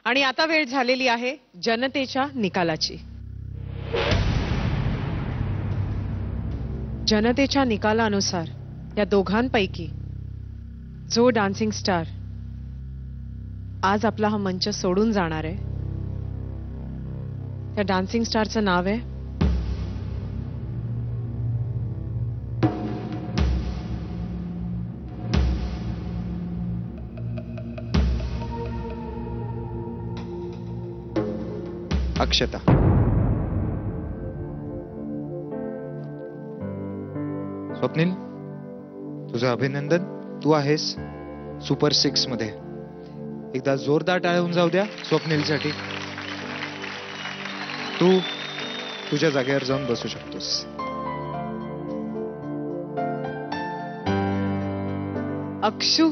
आणि आता वेळ झालेली आहे जनतेच्या निकालाची. जनतेच्या निकालानुसार या दोघांपैकी जो डान्सिंग स्टार आज आपला हा मंच सोडून जाणार आहे त्या डान्सिंग स्टारचं नाव आहे अक्षता. स्वप्नील, तुझं अभिनंदन. तू आहेस सुपर 6 मध्ये. एकदा जोरदार टाळ्या होऊन जाऊ द्या स्वप्नीलसाठी. तू तुझ्या जागेवर जाऊन बसू शकतोस. अक्षू,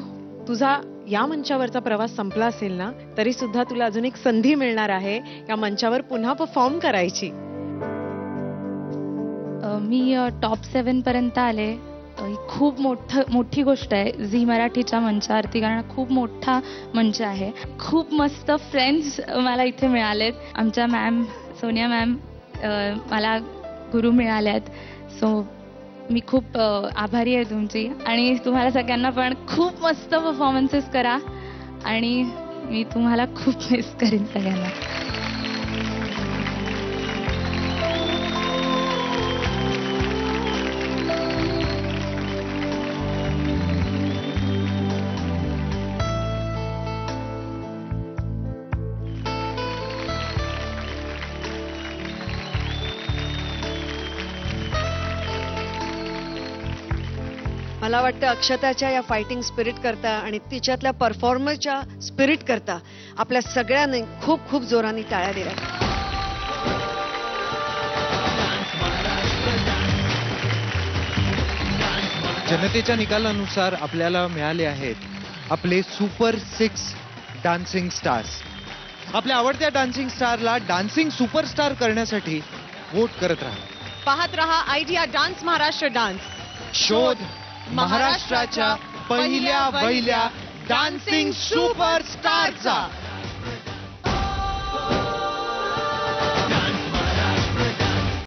तुझा या मंचावरचा प्रवास संपला असेल ना, तरी सुद्धा तुला अजून एक संधी मिळणार आहे या मंचावर पुन्हा परफॉर्म करायची. मी टॉप 7 पर्यंत आले. ही खूप मोठी गोष्ट आहे झी मराठीच्या मंचावरती, कारण खूप मोठा मंच आहे. खूप मस्त फ्रेंड्स मला इथे मिळालेत. आमच्या मॅम सोनिया मॅम मला गुरु मिळाल्यात. सो मी खूप आभारी आहे तुमची. आणि तुम्हाला सगळ्यांना पण खूप मस्त परफॉर्मन्सेस करा आणि मी तुम्हाला खूप मिस करीन सगळ्यांना. मला वाटतं अक्षताच्या या फायटिंग स्पिरिट करता आणि तिच्यातल्या परफॉर्मरच्या स्पिरिट करता आपल्या सगळ्यांनी खूप खूप जोराने टाळ्या दिल्या. जनतेच्या निकालानुसार आपल्याला मिळाले आहेत आपले सुपर 6 डान्सिंग स्टार्स. आपल्या आवडत्या डान्सिंग स्टारला डान्सिंग सुपरस्टार करण्यासाठी वोट करत राहा. पाहत रहा आयडिया डान्स महाराष्ट्र डान्स. शोध महाराष्ट्राच्या पहिल्या डान्सिंग सुपरस्टारचा.